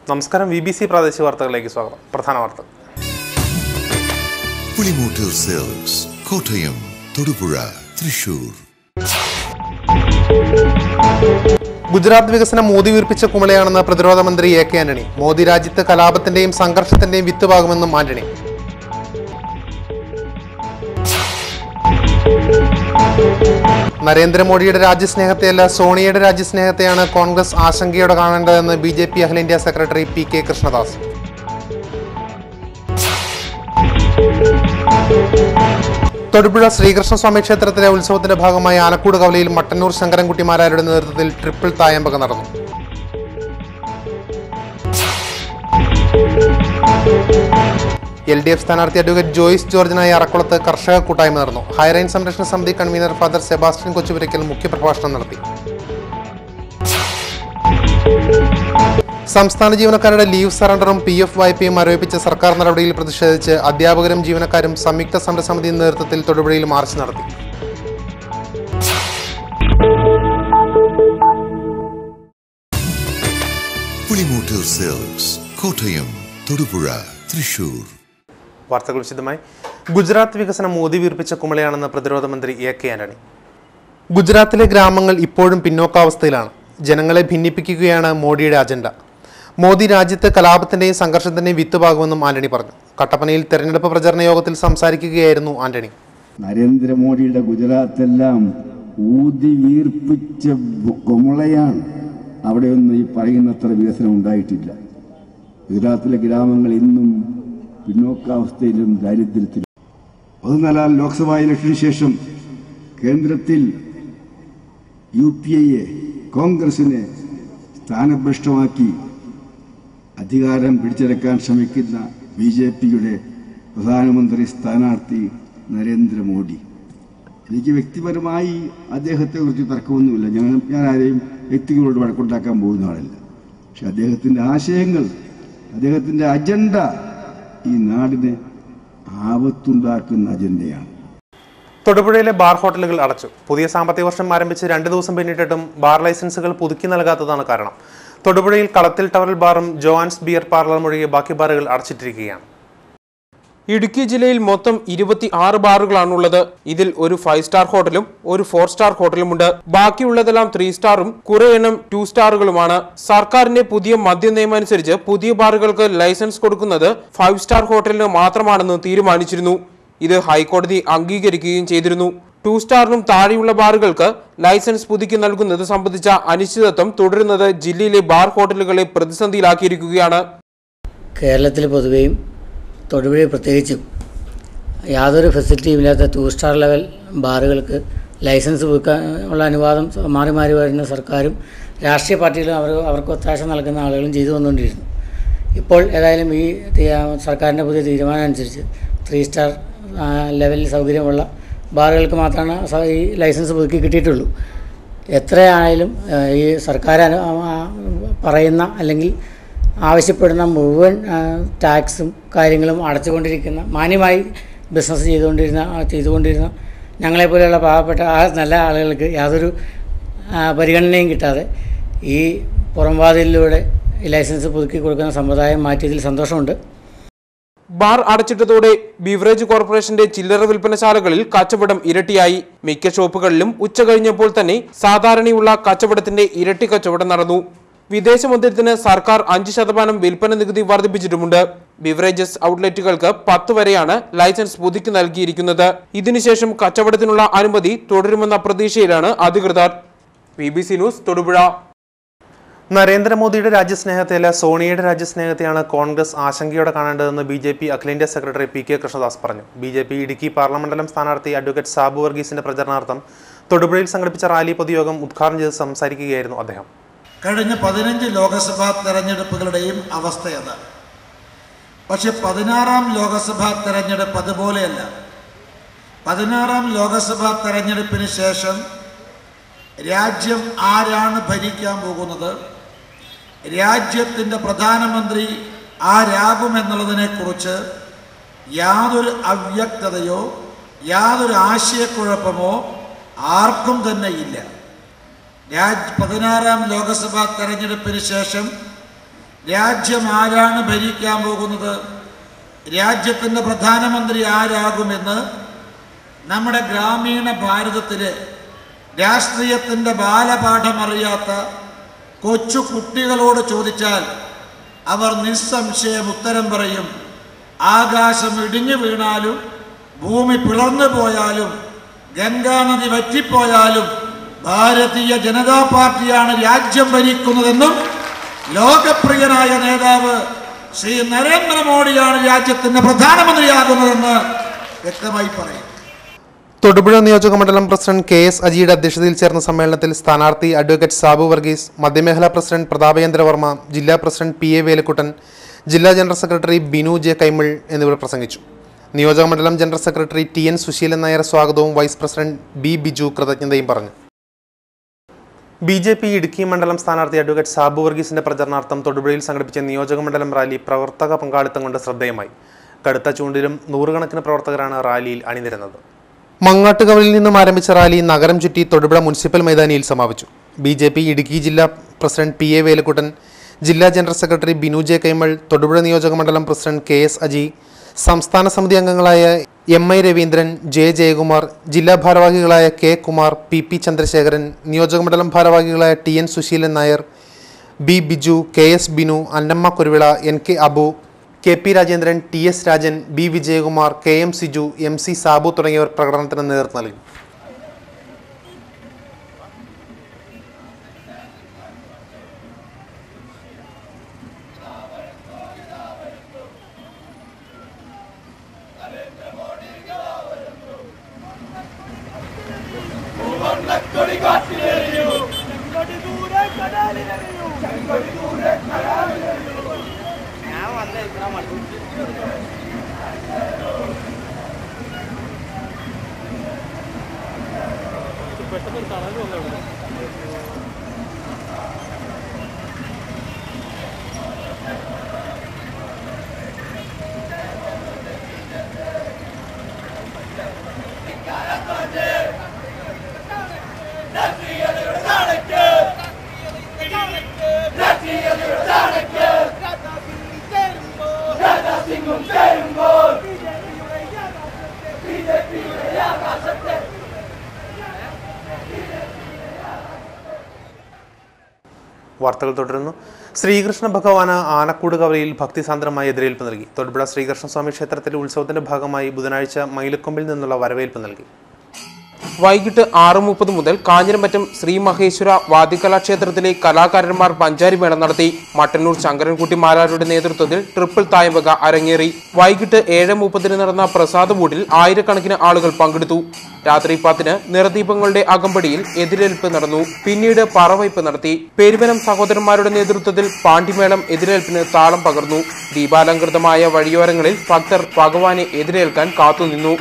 നമസ്കാരം VBC പ്രാദേശിക വാർത്തകളിലേക്ക് സ്വാഗതം. പ്രധാന വാർത്തകൾ. പുളിമൂട്ടിൽ സെൽസ് കോട്ടയം, തൊടുപുഴ, തൃശൂർ. ഗുജറാത്ത് വികസനം മോദി വീർപ്പിച്ച കുമിളയാണെന്ന് പ്രതിരോധ മന്ത്രി AK ആന്റണി. മോദി രാജ്യത്ത് കലാപത്തിന്റെയും സംഘർഷത്തിന്റെയും വിത്തുപാകുമെന്നും ആന്റണി. നരേന്ദ്രമോദിയുടെ രാജ്യസ്നേഹത്തെയല്ല സോണിയയുടെ രാജ്യസ്നേഹത്തെയാണ് കോൺഗ്രസ് ആശങ്കയോടെ കാണേണ്ടതെന്ന് BJP അഖിലേന്ത്യാ സെക്രട്ടറി PK കൃഷ്ണദാസ്. തൊടുപുഴ ശ്രീകൃഷ്ണസ്വാമി ക്ഷേത്രത്തിലെ ഉത്സവത്തിന്റെ ഭാഗമായി ആലക്കൂട് കവലയിൽ മട്ടന്നൂർ ശങ്കരൻകുട്ടിമാരാരുടെ നേതൃത്വത്തിൽ ട്രിപ്പിൾ തായമ്പക നടന്നു. LDF സ്ഥാനാർത്ഥി അഡ്വക്കേറ്റ് ജോയ്സ് ജോർജിനായി അറക്കുളത്ത് കർഷക കൂട്ടായ്മ നടന്നു. ഹൈറേഞ്ച് സംരക്ഷണ സമിതി കൺവീനർ ഫാദർ സെബാസ്റ്റ്യൻ കൊച്ചുപുരയ്ക്കൽ മുഖ്യപ്രഭാഷണം നടത്തി. സംസ്ഥാന ജീവനക്കാരുടെ ലീവ് സറണ്ടറും PF വായ്പയും മരവിപ്പിച്ച സർക്കാർ നടപടിയിൽ പ്രതിഷേധിച്ച് അധ്യാപകരും ജീവനക്കാരും സംയുക്ത സമരസമിതി നേതൃത്വത്തിൽ തൊടുപുഴയിൽ മാർച്ച് നടത്തി. പുളിമൂട്ടിൽ സെൽസ് കോട്ടയം, തൊടുപുഴ, തൃശൂർ. വാർത്തകൾ വിശദമായി. ഗുജറാത്ത് വികസനം മോദി വീർപ്പിച്ച കുമിളയാണെന്ന് പ്രതിരോധ മന്ത്രി AK ആന്റണി. ഗുജറാത്തിലെ ഗ്രാമങ്ങൾ ഇപ്പോഴും പിന്നോക്കാവസ്ഥയിലാണ്. ജനങ്ങളെ ഭിന്നിപ്പിക്കുകയാണ് മോദിയുടെ അജണ്ട. മോദി രാജ്യത്ത് കലാപത്തിന്റെയും സംഘർഷത്തിന്റെയും വിത്തുപാകുമെന്നും ആന്റണി പറഞ്ഞു. കട്ടപ്പനയിൽ തെരഞ്ഞെടുപ്പ് പ്രചരണ യോഗത്തിൽ സംസാരിക്കുകയായിരുന്നു ആന്റണി. നരേന്ദ്രമോദിയുടെ ഗുജറാത്തെല്ലാം ഊതി വീർപ്പിച്ച കുമിളയാണ്. അവിടെയൊന്നും ഈ പറയുന്നത്ര വികസനം ഉണ്ടായിട്ടില്ല. ഗുജറാത്തിലെ ഗ്രാമങ്ങൾ ഇന്നും പിന്നോക്കാവസ്ഥയിലും ദാരിദ്ര്യത്തിലും. 14 ലോക്സഭാ ഇലക്ഷന് ശേഷം കേന്ദ്രത്തിൽ UPA കോൺഗ്രസിനെ സ്ഥാനഭ്രഷ്ടമാക്കി അധികാരം പിടിച്ചെടുക്കാൻ ശ്രമിക്കുന്ന BJPയുടെ പ്രധാനമന്ത്രി സ്ഥാനാർത്ഥി നരേന്ദ്രമോദി. എനിക്ക് വ്യക്തിപരമായി അദ്ദേഹത്തെക്കുറിച്ച് തർക്കമൊന്നുമില്ല. ഞാൻ ആരെയും വ്യക്തികളോട് വഴക്കുണ്ടാക്കാൻ പോകുന്ന ആളല്ല. പക്ഷെ അദ്ദേഹത്തിന്റെ ആശയങ്ങൾ, അദ്ദേഹത്തിന്റെ അജണ്ട ഈ നാടിന് ആപത്തുണ്ടാക്കുന്ന അജണ്ടയാണ്. തൊടുപുഴയിലെ ബാർ ഹോട്ടലുകൾ അടച്ചു. പുതിയ സാമ്പത്തിക വർഷം ആരംഭിച്ച് 2 ദിവസം പിന്നിട്ടിട്ടും ബാർ ലൈസൻസുകൾ പുതുക്കി നൽകാത്തതാണ് കാരണം. തൊടുപുഴയിൽ കളത്തിൽ ടവൽ ബാറും ജോൺസ് ബിയർ പാർലറും ഒഴികെ ബാക്കി ബാറുകൾ അടച്ചിട്ടിരിക്കുകയാണ്. ഇടുക്കി ജില്ലയിൽ മൊത്തം 26 ബാറുകളാണുള്ളത്. ഇതിൽ ഒരു 5 സ്റ്റാർ ഹോട്ടലും ഒരു 4 സ്റ്റാർ ഹോട്ടലുമുണ്ട്. ബാക്കിയുള്ളതെല്ലാം 3 സ്റ്റാറും കുറെ എണ്ണം 2 സ്റ്റാറുകളുമാണ്. സർക്കാരിന്റെ പുതിയ മദ്യ നിയമം അനുസരിച്ച് പുതിയ ബാറുകൾക്ക് ലൈസൻസ് കൊടുക്കുന്നത് 5 സ്റ്റാർ ഹോട്ടലിന് മാത്രമാണെന്ന് തീരുമാനിച്ചിരുന്നു. ഇത് ഹൈക്കോടതി അംഗീകരിക്കുകയും ചെയ്തിരുന്നു. 2 സ്റ്റാറിനും താഴെയുള്ള ബാറുകൾക്ക് ലൈസൻസ് പുതുക്കി നൽകുന്നത് സംബന്ധിച്ച അനിശ്ചിതത്വം തുടരുന്നത് ജില്ലയിലെ ബാർ ഹോട്ടലുകളെ പ്രതിസന്ധിയിലാക്കിയിരിക്കുകയാണ്. കേരളത്തിൽ പൊതുവെയും തൊടുപുഴയിൽ പ്രത്യേകിച്ചും യാതൊരു ഫെസിലിറ്റിയും ഇല്ലാത്ത 2 സ്റ്റാർ ലെവൽ ബാറുകൾക്ക് ലൈസൻസ് പുതുക്കാനുള്ള അനുവാദം മാറി മാറി വരുന്ന സർക്കാരും രാഷ്ട്രീയ പാർട്ടികളും അവർക്ക് ഒത്താശ നൽകുന്ന ആളുകളും ചെയ്തു വന്നുകൊണ്ടിരുന്നു. ഇപ്പോൾ ഏതായാലും ഈ സർക്കാരിൻ്റെ പുതിയ തീരുമാനം അനുസരിച്ച് 3 സ്റ്റാർ ലെവലിൽ സൗകര്യമുള്ള ബാറുകൾക്ക് മാത്രമാണ് ഈ ലൈസൻസ് പുതുക്കി കിട്ടിയിട്ടുള്ളൂ. എത്രയായാലും ഈ സർക്കാർ പറയുന്ന അല്ലെങ്കിൽ ആവശ്യപ്പെടുന്ന മുഴുവൻ ടാക്സും കാര്യങ്ങളും അടച്ചുകൊണ്ടിരിക്കുന്ന, മാന്യമായി ബിസിനസ് ചെയ്തുകൊണ്ടിരുന്ന ഞങ്ങളെപ്പോലെയുള്ള പാവപ്പെട്ട നല്ല ആളുകൾക്ക് യാതൊരു പരിഗണനയും കിട്ടാതെ ഈ പുറംവാതിലിലൂടെ ഈ ലൈസൻസ് പുതുക്കി കൊടുക്കുന്ന സമ്പ്രദായം മാറ്റിയതിൽ സന്തോഷമുണ്ട്. ബാർ അടച്ചിട്ടതോടെ ബീവറേജ് കോർപ്പറേഷന്റെ ചില്ലറ വിൽപ്പനശാലകളിൽ കച്ചവടം ഇരട്ടിയായി. മിക്ക ഷോപ്പുകളിലും ഉച്ച കഴിഞ്ഞപ്പോൾ തന്നെ സാധാരണയുള്ള കച്ചവടത്തിന്റെ ഇരട്ടി കച്ചവടം നടന്നു. വിദേശ മദ്യത്തിന് സർക്കാർ 5% വിൽപ്പന നികുതി വർദ്ധിപ്പിച്ചിട്ടുമുണ്ട്. ബിവറേജസ് ഔട്ട്ലെറ്റുകൾക്ക് 10 വരെയാണ് ലൈസൻസ് പുതുക്കി നൽകിയിരിക്കുന്നത്. ഇതിനുശേഷം കച്ചവടത്തിനുള്ള അനുമതി തുടരുമെന്ന പ്രതീക്ഷയിലാണ് അധികൃതർ. BBC news, Thodupuzha. നരേന്ദ്രമോദിയുടെ രാജ്യസ്നേഹത്തെയല്ല സോണിയയുടെ രാജ്യസ്നേഹത്തെയാണ് കോൺഗ്രസ് ആശങ്കയോടെ കാണേണ്ടതെന്ന് BJP അഖിലേന്ത്യാ സെക്രട്ടറി PK കൃഷ്ണദാസ് പറഞ്ഞു. BJP ഇടുക്കി പാർലമെന്റ് സ്ഥാനാർത്ഥി അഡ്വക്കേറ്റ് സാബു വർഗീസിന്റെ പ്രചരണാർത്ഥം തൊടുപുഴയിൽ സംഘടിപ്പിച്ച റാലി പൊതുയോഗം ഉദ്ഘാടനം ചെയ്ത് സംസാരിക്കുകയായിരുന്നു അദ്ദേഹം. കഴിഞ്ഞ 15 ലോക്സഭാ തെരഞ്ഞെടുപ്പുകളുടെയും അവസ്ഥയത്. പക്ഷെ 16-ാം ലോക്സഭാ തെരഞ്ഞെടുപ്പ് അതുപോലെയല്ല. 16-ാം ലോക്സഭാ തെരഞ്ഞെടുപ്പിന് ശേഷം രാജ്യം ആരാണ് ഭരിക്കാൻ പോകുന്നത്, രാജ്യത്തിൻ്റെ പ്രധാനമന്ത്രി ആരാകുമെന്നുള്ളതിനെക്കുറിച്ച് യാതൊരു അവ്യക്തതയോ യാതൊരു ആശയക്കുഴപ്പമോ ആർക്കും തന്നെ ഇല്ല. 16-ാം ലോക്സഭാ തെരഞ്ഞെടുപ്പിന് ശേഷം രാജ്യം ആരാണ് ഭരിക്കാൻ പോകുന്നത്, രാജ്യത്തിൻ്റെ പ്രധാനമന്ത്രി ആരാകുമെന്ന് നമ്മുടെ ഗ്രാമീണ ഭാരതത്തിലെ രാഷ്ട്രീയത്തിൻ്റെ ബാലപാഠമറിയാത്ത കൊച്ചു കുട്ടികളോട് ചോദിച്ചാൽ അവർ നിസ്സംശയം ഉത്തരം പറയും. ആകാശം ഇടിഞ്ഞു വീണാലും ഭൂമി പിളർന്നു പോയാലും ഗംഗാനദി വറ്റിപ്പോയാലും ഭാരതീയ ജനതാ പാർട്ടിയാണ് രാജ്യം ഭരിക്കുന്നതെന്നും ലോകപ്രിയനായ നേതാവ് ശ്രീ നരേന്ദ്രമോദിയാണ് രാജ്യത്തിന്റെ പ്രധാനമന്ത്രിയാകുന്നതെന്ന് വ്യക്തമായി പറയും. തൊടുപുഴ നിയോജക മണ്ഡലം പ്രസിഡന്റ് KS അജിയുടെ അധ്യക്ഷതയിൽ ചേർന്ന സമ്മേളനത്തിൽ സ്ഥാനാർത്ഥി അഡ്വക്കേറ്റ് സാബു വർഗീസ്, മധ്യമേഖലാ പ്രസിഡന്റ് പ്രതാപേന്ദ്ര വർമ്മ, ജില്ലാ പ്രസിഡന്റ് PA വേലക്കുട്ടൻ, ജില്ലാ general secretary Binu J Kaimal എന്നിവർ പ്രസംഗിച്ചു. നിയോജക മണ്ഡലം general secretary TN Suseelan Nair സ്വാഗതവും വൈസ് പ്രസിഡന്റ് B ബിജു കൃതജ്ഞതയും പറഞ്ഞു. BJP ഇടുക്കി മണ്ഡലം സ്ഥാനാർത്ഥി അഡ്വക്കേറ്റ് സാബു വർഗീസിന്റെ പ്രചരണാർത്ഥം തൊടുപുഴയിൽ സംഘടിപ്പിച്ച നിയോജക മണ്ഡലം റാലി പ്രവർത്തക പങ്കാളിത്തം കൊണ്ട് ശ്രദ്ധേയമായി. കടുത്ത ചൂണ്ടിലും നൂറുകണക്കിന് പ്രവർത്തകരാണ് റാലിയിൽ അണിനിരന്നത്. മങ്ങാട്ടുകവലിൽ നിന്നും ആരംഭിച്ച റാലി നഗരം ചുറ്റി തൊടുപുഴ മുനിസിപ്പൽ മൈതാനിയിൽ സമാപിച്ചു. BJP ഇടുക്കി ജില്ലാ പ്രസിഡന്റ് PA വേലക്കുട്ടൻ, ജില്ലാ general secretary Binu J Kaimal, Thodupuzha നിയോജക മണ്ഡലം പ്രസിഡന്റ് KS അജി, സംസ്ഥാന സമിതി അംഗങ്ങളായ MI രവീന്ദ്രൻ, J ജയകുമാർ, ജില്ലാ ഭാരവാഹികളായ K കുമാർ, PP ചന്ദ്രശേഖരൻ, നിയോജക മണ്ഡലം ഭാരവാഹികളായ TN Suseelan Nair, B Biju, KS Binu, Annamma Kuruvila, NK Abu, KP Rajendran, TS Rajan, B Vijayakumar, KM Siju, MC Sabu തുടങ്ങിയവർ പ്രകടനത്തിന് നേതൃത്വം നൽകി. വാർത്തകൾ തുടരുന്നു. ശ്രീകൃഷ്ണ ഭഗവാന് ആനക്കൂട് കവലയിൽ ഭക്തിസാന്ദ്രമായ എതിരേൽപ്പ് നൽകി. തൊടുപുഴ ശ്രീകൃഷ്ണസ്വാമി ക്ഷേത്രത്തിലെ ഉത്സവത്തിന്റെ ഭാഗമായി ബുധനാഴ്ച മയിലക്കൊമ്പിൽ നിന്നുള്ള വരവേൽപ്പ് നൽകി. വൈകിട്ട് 6:30 മുതൽ കാഞ്ഞിരമറ്റം ശ്രീ മഹേശ്വര വാദ്യകലാക്ഷേത്രത്തിലെ കലാകാരന്മാർ പഞ്ചാരി മേളം നടത്തി. മട്ടന്നൂർ ശങ്കരൻകുട്ടി മാരാരുടെ നേതൃത്വത്തിൽ ട്രിപ്പിൾ തായമ്പക അരങ്ങേറി. വൈകിട്ട് 7:30 നടന്ന പ്രസാദ ബോർഡിൽ ആയിരക്കണക്കിന് ആളുകൾ പങ്കെടുത്തു. രാത്രി 10 നിറദീപങ്ങളുടെ അകമ്പടിയിൽ എതിരേൽപ്പ് നടന്നു. പിന്നീട് പറവയ്പ് നടത്തി. പെരുവനം സഹോദരന്മാരുടെ നേതൃത്വത്തിൽ പാണ്ടിമേളം എതിരേൽപ്പിന് താളം പകർന്നു. ദീപാലങ്കൃതമായ വഴിയോരങ്ങളിൽ ഭക്തർ ഭഗവാനെ എതിരേൽക്കാൻ കാത്തുനിന്നു.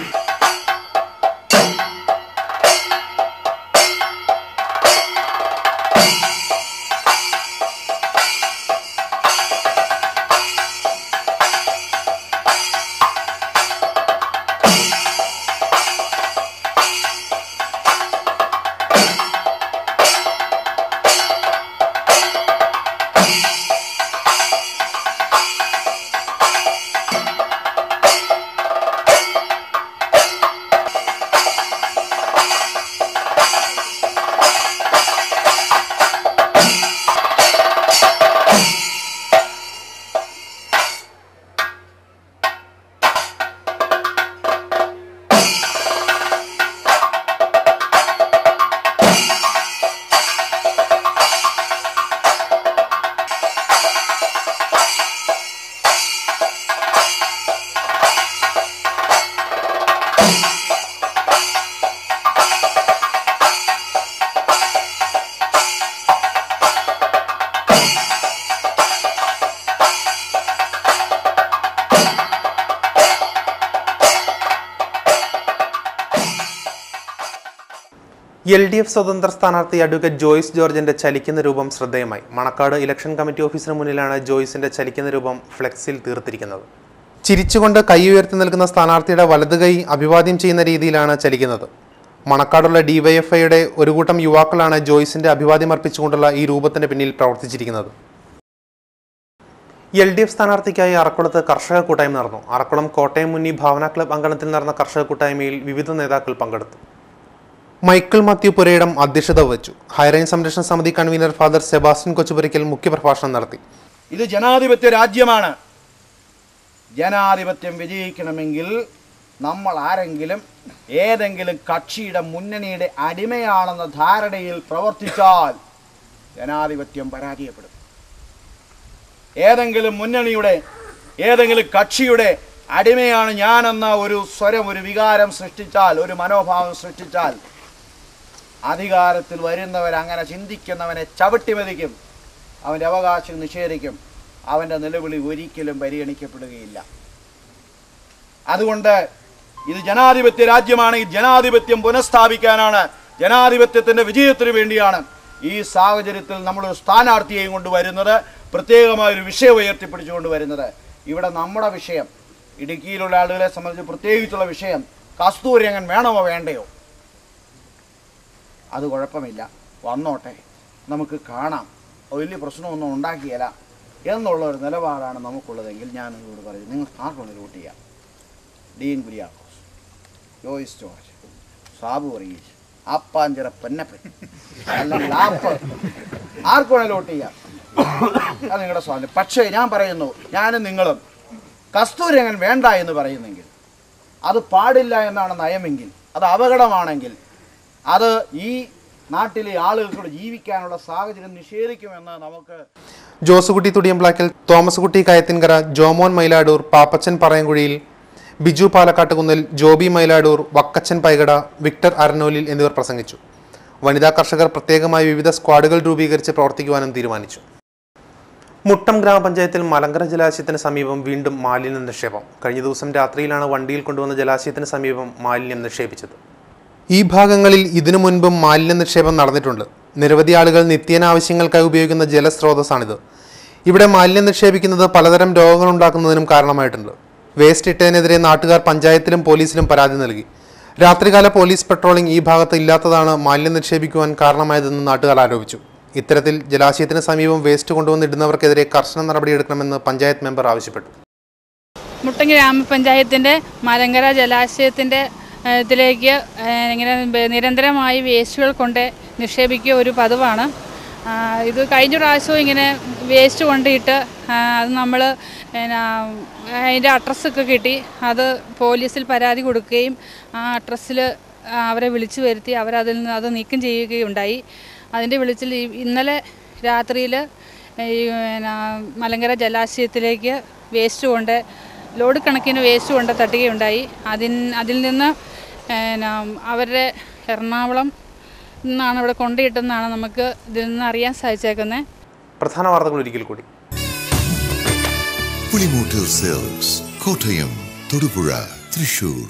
LDF സ്വതന്ത്ര സ്ഥാനാർത്ഥി അഡ്വക്കേറ്റ് ജോയ്സ് ജോർജിന്റെ ചലിക്കുന്ന രൂപം ശ്രദ്ധേയമായി. മണക്കാട് ഇലക്ഷൻ കമ്മിറ്റി ഓഫീസിന് മുന്നിലാണ് ജോയ്സിന്റെ ചലിക്കുന്ന രൂപം ഫ്ലെക്സിൽ തീർത്തിരിക്കുന്നത്. ചിരിച്ചുകൊണ്ട് കൈ ഉയർത്തി നിൽക്കുന്ന സ്ഥാനാർത്ഥിയുടെ വലത് കൈ അഭിവാദ്യം ചെയ്യുന്ന രീതിയിലാണ് ചലിക്കുന്നത്. മണക്കാടുള്ള DYFIയുടെ ഒരു കൂട്ടം യുവാക്കളാണ് ജോയ്സിന്റെ അഭിവാദ്യം അർപ്പിച്ചുകൊണ്ടുള്ള ഈ രൂപത്തിന് പിന്നിൽ പ്രവർത്തിച്ചിരിക്കുന്നത്. LDF സ്ഥാനാർത്ഥിക്കായി അറക്കുളത്ത് കർഷക കൂട്ടായ്മ നടന്നു. അറക്കുളം കോട്ടയം മുന്നി ഭാവന ക്ലബ് അങ്കണത്തിൽ നടന്ന കർഷക കൂട്ടായ്മയിൽ വിവിധ നേതാക്കൾ പങ്കെടുത്തു. മൈക്കിൾ മാത്യു പുരയിടം അധ്യക്ഷത വഹിച്ചു. ഹൈറേഞ്ച് സംരക്ഷണ സമിതി കൺവീനർ ഫാദർ സെബാസ്റ്റ്യൻ കൊച്ചുപുരയ്ക്കൽ മുഖ്യപ്രഭാഷണം നടത്തി. ഇത് ജനാധിപത്യ രാജ്യമാണ്. ജനാധിപത്യം വിജയിക്കണമെങ്കിൽ നമ്മൾ ആരെങ്കിലും ഏതെങ്കിലും കക്ഷിയുടെ മുന്നണിയുടെ അടിമയാണെന്ന ധാരണയിൽ പ്രവർത്തിച്ചാൽ ജനാധിപത്യം പരാജയപ്പെടും. ഏതെങ്കിലും മുന്നണിയുടെ ഏതെങ്കിലും കക്ഷിയുടെ അടിമയാണ് ഞാനെന്ന ഒരു സ്വരം, ഒരു വികാരം സൃഷ്ടിച്ചാൽ, ഒരു മനോഭാവം സൃഷ്ടിച്ചാൽ അധികാരത്തിൽ വരുന്നവരങ്ങനെ ചിന്തിക്കുന്നവനെ ചവിട്ടിമതിക്കും, അവൻ്റെ അവകാശം നിഷേധിക്കും, അവൻ്റെ നിലവിളി ഒരിക്കലും പരിഗണിക്കപ്പെടുകയില്ല. അതുകൊണ്ട് ഇത് ജനാധിപത്യ രാജ്യമാണ്. ഈ ജനാധിപത്യം പുനഃസ്ഥാപിക്കാനാണ്, ജനാധിപത്യത്തിൻ്റെ വിജയത്തിന് വേണ്ടിയാണ് ഈ സാഹചര്യത്തിൽ നമ്മളൊരു സ്ഥാനാർത്ഥിയെയും കൊണ്ടുവരുന്നത്, പ്രത്യേകമായൊരു വിഷയം ഉയർത്തിപ്പിടിച്ചുകൊണ്ട് വരുന്നത്. ഇവിടെ നമ്മുടെ വിഷയം, ഇടുക്കിയിലുള്ള ആളുകളെ സംബന്ധിച്ച് പ്രത്യേകിച്ചുള്ള വിഷയം കസ്തൂരിരംഗൻ വേണമോ വേണ്ടയോ, അത് കുഴപ്പമില്ല, വന്നോട്ടെ, നമുക്ക് കാണാം, വലിയ പ്രശ്നമൊന്നും ഉണ്ടാക്കിയല്ല എന്നുള്ള ഒരു നിലപാടാണ് നമുക്കുള്ളതെങ്കിൽ ഞാൻ നിങ്ങളോട് പറയും, നിങ്ങൾ ആർക്കാണ് വോട്ട് ചെയ്യാം. ഡീൻ കുര്യാക്കോസ്, ജോയ്സ് ജോർജ്, സാബു വർഗീസ്, അപ്പാഞ്ചിറ പൊന്നപ്പൻ, അല്ലെങ്കിൽ ആർക്കാണ് വോട്ട് ചെയ്യാം, അത് നിങ്ങളുടെ സ്വാതന്ത്ര്യം. പക്ഷേ ഞാൻ പറയുന്നു, ഞാനും നിങ്ങളും കസ്തൂരിരംഗൻ വേണ്ട എന്ന് പറയുന്നെങ്കിൽ, അത് പാടില്ല എന്നാണ് നയമെങ്കിൽ, അത് അപകടമാണെങ്കിൽ, അത് ഈ നാട്ടിലെ ആളുകൾക്കൂടെ ജീവിക്കാനുള്ള സാഹചര്യം നിഷേധിക്കുമെന്ന് നമുക്ക്. ജോസുകുട്ടി തുടിയമ്പ്ലാക്കൽ, തോമസ് കുട്ടി കയത്തിൻകര, ജോമോൻ മൈലാടൂർ, പാപ്പച്ചൻ പറയൻകുഴിയിൽ, ബിജു പാലക്കാട്ടുകുന്നിൽ, ജോബി മൈലാടൂർ, വക്കച്ചൻ പൈകട, വിക്ടർ അരനോലിൽ എന്നിവർ പ്രസംഗിച്ചു. വനിതാ കർഷകർ പ്രത്യേകമായി വിവിധ സ്ക്വാഡുകൾ രൂപീകരിച്ച് പ്രവർത്തിക്കുവാനും തീരുമാനിച്ചു. മുട്ടം ഗ്രാമപഞ്ചായത്തിൽ മലങ്കര ജലാശയത്തിന് സമീപം വീണ്ടും മാലിന്യ നിക്ഷേപം. കഴിഞ്ഞ ദിവസം രാത്രിയിലാണ് വണ്ടിയിൽ കൊണ്ടുവന്ന ജലാശയത്തിന് സമീപം മാലിന്യം നിക്ഷേപിച്ചത്. ഈ ഭാഗങ്ങളിൽ ഇതിനു മുൻപും മാലിന്യ നിക്ഷേപം നടന്നിട്ടുണ്ട്. നിരവധി ആളുകൾ നിത്യേന ആവശ്യങ്ങൾക്കായി ഉപയോഗിക്കുന്ന ജലസ്രോതസ്സാണിത്. ഇവിടെ മാലിന്യം നിക്ഷേപിക്കുന്നത് പലതരം രോഗങ്ങൾ ഉണ്ടാക്കുന്നതിനും കാരണമായിട്ടുണ്ട്. വേസ്റ്റ് ഇട്ടതിനെതിരെ നാട്ടുകാർ പഞ്ചായത്തിലും പോലീസിലും പരാതി നൽകി. രാത്രികാല പോലീസ് പെട്രോളിംഗ് ഈ ഭാഗത്ത് ഇല്ലാത്തതാണ് മാലിന്യം നിക്ഷേപിക്കുവാൻ കാരണമായതെന്ന് നാട്ടുകാർ ആരോപിച്ചു. ഇത്തരത്തിൽ ജലാശയത്തിന് സമീപം വേസ്റ്റ് കൊണ്ടുവന്നിടുന്നവർക്കെതിരെ കർശന നടപടിയെടുക്കണമെന്ന് പഞ്ചായത്ത് മെമ്പർ ആവശ്യപ്പെട്ടു. മുട്ടം ഗ്രാമപഞ്ചായത്തിൻ്റെ മലങ്കര ജലാശയത്തിൻ്റെ ഇതിലേക്ക് ഇങ്ങനെ നിരന്തരമായി വേസ്റ്റുകൾ കൊണ്ട് നിക്ഷേപിക്കുക ഒരു പതിവാണ്. ഇത് കഴിഞ്ഞ പ്രാവശ്യവും ഇങ്ങനെ വേസ്റ്റ് കൊണ്ടിട്ട് അത് നമ്മൾ അതിൻ്റെ അഡ്രസ്സൊക്കെ കിട്ടി, അത് പോലീസിൽ പരാതി കൊടുക്കുകയും ആ അഡ്രസ്സിൽ അവരെ വിളിച്ചു വരുത്തി അവരതിൽ നിന്ന് അത് നീക്കം ചെയ്യുകയുണ്ടായി. അതിൻ്റെ വെളിച്ചത്തിൽ ഇന്നലെ രാത്രിയിൽ ഈ മലങ്കര ജലാശയത്തിലേക്ക് വേസ്റ്റ് കൊണ്ട് ലോഡ് കണക്കിന് വേസ്റ്റ് കൊണ്ട് തട്ടുകയുണ്ടായി. അതിൽ നിന്ന് അവരുടെ എറണാകുളം നിന്നാണ് ഇവിടെ കൊണ്ടുകിട്ടെന്നാണ് നമുക്ക് ഇതിൽ നിന്ന് അറിയാൻ സാധിച്ചേക്കുന്നത്. പ്രധാന വാർത്തകൾ ഒരിക്കൽ കൂടി. പുളിമൂട്ടിൽ സിൽക്സ്, കോട്ടയം, തൊടുപുഴ, തൃശൂർ.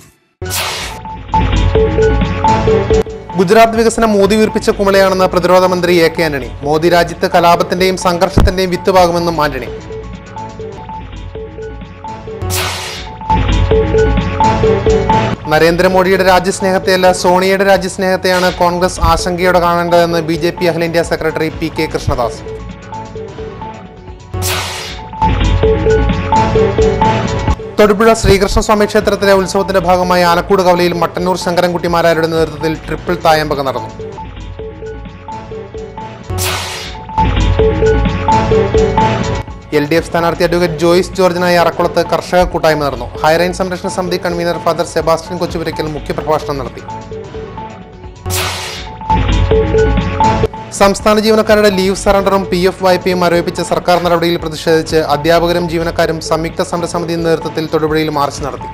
ഗുജറാത്ത് വികസനം മോദി വീർപ്പിച്ച കുമളയാണെന്ന് പ്രതിരോധ മന്ത്രി AK ആന്റണി. മോദി രാജ്യത്ത് കലാപത്തിന്റെയും സംഘർഷത്തിന്റെയും വിത്തുപാകുമെന്നും ആന്റണി. നരേന്ദ്രമോദിയുടെ രാജ്യസ്നേഹത്തെയല്ല സോണിയയുടെ രാജ്യസ്നേഹത്തെയാണ് കോൺഗ്രസ് ആശങ്കയോടെ കാണേണ്ടതെന്ന് BJP അഖിലേന്ത്യാ സെക്രട്ടറി PK കൃഷ്ണദാസ്. തൊടുപുഴ ശ്രീകൃഷ്ണസ്വാമി ക്ഷേത്രത്തിലെ ഉത്സവത്തിന്റെ ഭാഗമായി ആലക്കൂട് കവലയിൽ മട്ടന്നൂർ ശങ്കരൻകുട്ടിമാരാരുടെ നേതൃത്വത്തിൽ ട്രിപ്പിൾ തായമ്പക നടന്നു. LDF സ്ഥാനാർത്ഥി അഡ്വക്കേറ്റ് ജോയ്സ് ജോർജിനായി അറക്കുളത്ത് കർഷക കൂട്ടായ്മ നടന്നു. ഹൈറേഞ്ച് സംരക്ഷണ സമിതി കൺവീനർ ഫാദർ സെബാസ്റ്റ്യൻ കൊച്ചുപുരയ്ക്കൽ മുഖ്യപ്രഭാഷണം നടത്തി. സംസ്ഥാന ജീവനക്കാരുടെ ലീവ് സറണ്ടറും PF വായ്പയും മരവിപ്പിച്ച സർക്കാർ നടപടിയിൽ പ്രതിഷേധിച്ച് അധ്യാപകരും ജീവനക്കാരും സംയുക്ത സമരസമിതി നേതൃത്വത്തിൽ തൊടുപുഴയിൽ മാർച്ച് നടത്തി.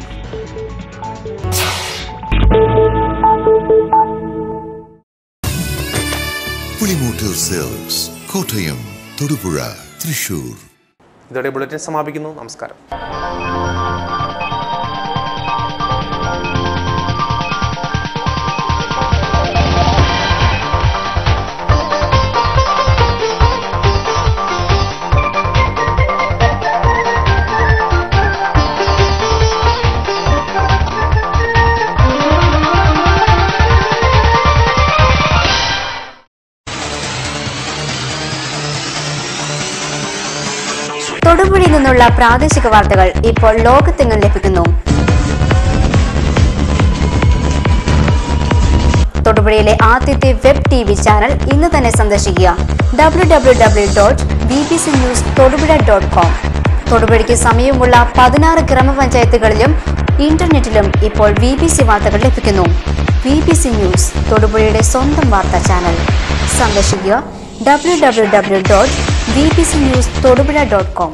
പുളിമൂട്ടിൽ സിൽക്സ്, കോട്ടയം, തൊടുപുഴ, തൃശൂർ. ഇതോടെ ബുള്ളറ്റിൻ സമാപിക്കുന്നു. നമസ്കാരം. തൊടുപുഴയിൽ നിന്നുള്ള പ്രാദേശിക വാർത്തകൾ ഇപ്പോൾ ലോകത്തെങ്ങും ലഭിക്കുന്നു. തൊടുപുഴയിലെ ആദ്യത്തെ വെബ് TV ചാനൽ ഇന്ന് തന്നെ സന്ദർശിക്കുക. www.bbcnewstodupuഴ.com. തൊടുപുഴയ്ക്ക് സമീപമുള്ള 16 ഗ്രാമപഞ്ചായത്തുകളിലും ഇന്റർനെറ്റിലും ഇപ്പോൾ BBC വാർത്തകൾ ലഭിക്കുന്നു. BBC ന്യൂസ്, തൊടുപുഴയുടെ സ്വന്തം വാർത്താ ചാനൽ. സന്ദർശിക്കുക www.bbcnewstodupuഴ.com.